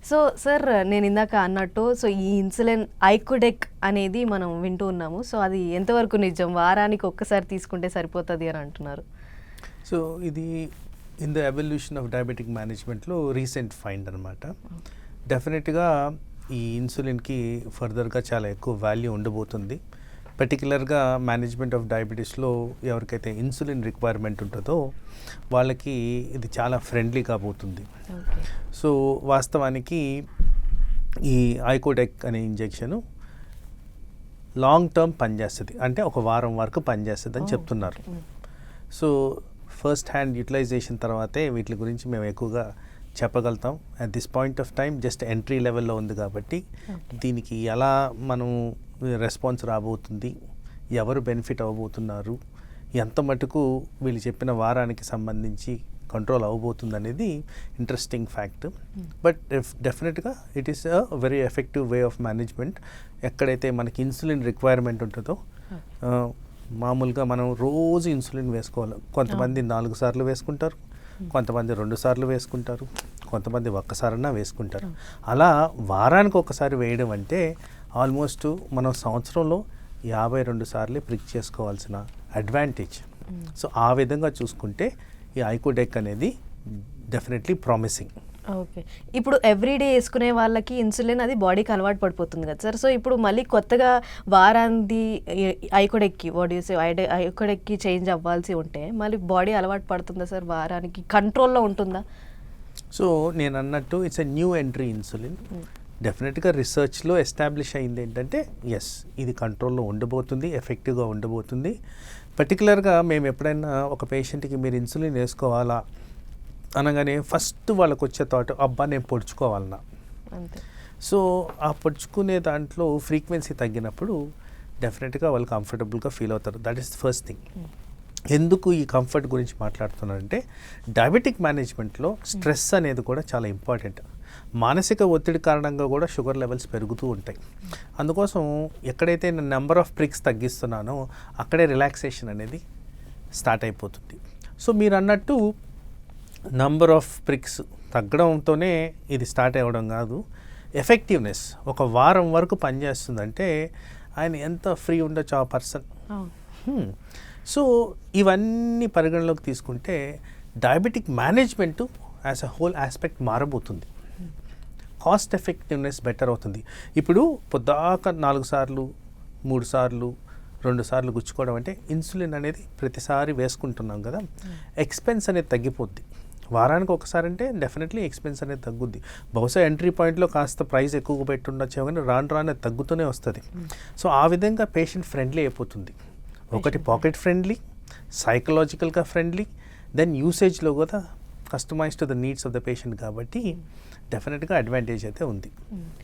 So sir నేను ఇందాక అన్నట్టు సో ఈ ఇన్సులిన్ ఐకోడెక్ అనేది మనం వింటూ ఉన్నాము. సో అది ఎంతవరకు నిజం? వారానికి ఒక్కసారి తీసుకుంటే సరిపోతుంది అని అంటున్నారు. సో ఇది in the evolution of diabetic మేనేజ్మెంట్లో రీసెంట్ ఫైండ్ అనమాట. డెఫినెట్గా ఈ ఇన్సులిన్కి ఫర్దర్గా చాలా ఎక్కువ వాల్యూ ఉండబోతుంది. పర్టికులర్గా మేనేజ్మెంట్ ఆఫ్ డయాబెటీస్లో ఎవరికైతే ఇన్సులిన్ రిక్వైర్మెంట్ ఉంటుందో వాళ్ళకి ఇది చాలా ఫ్రెండ్లీ కాబోతుంది. సో వాస్తవానికి ఈ ఐకోడెక్ అనే ఇంజెక్షను లాంగ్ టర్మ్ పనిచేస్తుంది, అంటే ఒక వారం వరకు పనిచేస్తుంది అని చెప్తున్నారు. సో ఫస్ట్ హ్యాండ్ యూటిలైజేషన్ తర్వాతే వీటి గురించి మేము ఎక్కువగా చెప్పగలుగుతాం. At this point of time just entry లెవెల్లో ఉంది కాబట్టి దీనికి ఎలా మనం రెస్పాన్స్ రాబోతుంది, ఎవరు బెనిఫిట్ అవ్వబోతున్నారు, ఎంత మటుకు వీళ్ళు చెప్పిన వారానికి సంబంధించి కంట్రోల్ అవ్వబోతుంది అనేది ఇంట్రెస్టింగ్ ఫ్యాక్ట్. బట్ డెఫినెట్గా it is a very effective way of management. ఎక్కడైతే మనకి ఇన్సులిన్ రిక్వైర్మెంట్ ఉంటుందో మామూలుగా మనం రోజు ఇన్సులిన్ వేసుకోవాలి. కొంతమంది 4 సార్లు వేసుకుంటారు, కొంతమంది 2 సార్లు వేసుకుంటారు, కొంతమంది ఒక్కసారన్నా వేసుకుంటారు. అలా వారానికి ఒకసారి వేయడం అంటే ఆల్మోస్ట్ మనం సంవత్సరంలో 52 సార్లు ప్రిక్ చేసుకోవాల్సిన అడ్వాంటేజ్. సో ఆ విధంగా చూసుకుంటే ఈ ఐకోడెక్ అనేది డెఫినెట్లీ ప్రామిసింగ్. ఓకే, ఇప్పుడు ఎవ్రీడే వేసుకునే వాళ్ళకి ఇన్సులిన్ అది బాడీకి అలవాటు పడిపోతుంది కదా సార్. సో ఇప్పుడు మళ్ళీ కొత్తగా వారాంది ఐకోడెక్కి ఐకోడెక్కి చేంజ్ అవ్వాల్సి ఉంటే మళ్ళీ బాడీ అలవాటు పడుతుందా సార్? వారానికి కంట్రోల్లో ఉంటుందా? సో నేను అన్నట్టు it's a new entry insulin. డెఫినెట్గా రీసెర్చ్లో ఎస్టాబ్లిష్ అయింది ఏంటంటే ఎస్ ఇది కంట్రోల్లో ఉండబోతుంది, ఎఫెక్టివ్గా ఉండబోతుంది. పర్టికులర్గా మేము ఎప్పుడైనా ఒక పేషెంట్కి మీరు ఇన్సులిన్ వేసుకోవాలా అనగానే ఫస్ట్ వాళ్ళకు వచ్చే థాట్ అబ్బా నేను పొడుచుకోవాలన్నా. సో ఆ పొడుచుకునే దాంట్లో ఫ్రీక్వెన్సీ తగ్గినప్పుడు డెఫినెట్గా వాళ్ళు కంఫర్టబుల్గా ఫీల్ అవుతారు. That is the first thing. ఎందుకు ఈ కంఫర్ట్ గురించి మాట్లాడుతున్నానంటే డయాబెటిక్ మేనేజ్మెంట్లో స్ట్రెస్ అనేది కూడా చాలా ఇంపార్టెంట్. మానసిక ఒత్తిడి కారణంగా కూడా షుగర్ లెవెల్స్ పెరుగుతూ ఉంటాయి. అందుకోసం ఎక్కడైతే నేను నెంబర్ ఆఫ్ ప్రిక్స్ తగ్గిస్తున్నానో అక్కడే రిలాక్సేషన్ అనేది స్టార్ట్ అయిపోతుంది. సో మీరు అన్నట్టు నంబర్ ఆఫ్ ప్రిక్స్ తగ్గడంతోనే ఇది స్టార్ట్ అవ్వడం కాదు, ఎఫెక్టివ్నెస్ ఒక వారం వరకు పనిచేస్తుందంటే ఆయన ఎంత ఫ్రీ ఉండొచ్చు ఆ పర్సన్. సో ఇవన్నీ పరిగణలోకి తీసుకుంటే diabetic management as a whole aspect మారబోతుంది. కాస్ట్ ఎఫెక్టివ్నెస్ బెటర్ అవుతుంది. ఇప్పుడు పొద్దాక 4 సార్లు 3 సార్లు 2 సార్లు గుచ్చుకోవడం అంటే ఇన్సులిన్ అనేది ప్రతిసారి వేసుకుంటున్నాం కదా, ఎక్స్పెన్స్ అనేది తగ్గిపోద్ది. వారానికి ఒకసారి అంటే డెఫినెట్లీ ఎక్స్పెన్స్ అనేది తగ్గుద్ది. బహుశా ఎంట్రీ పాయింట్లో కాస్త ప్రైస్ ఎక్కువగా పెట్టుండొచ్చు కానీ రాను తగ్గుతూనే వస్తుంది. సో ఆ విధంగా పేషెంట్ ఫ్రెండ్లీ అయిపోతుంది. ఒకటి పాకెట్ ఫ్రెండ్లీ, సైకలాజికల్గా ఫ్రెండ్లీ, దెన్ యూసేజ్లో కూడా customise to the needs of the patient కాబట్టి డెఫినెట్గా అడ్వాంటేజ్ అయితే ఉంది.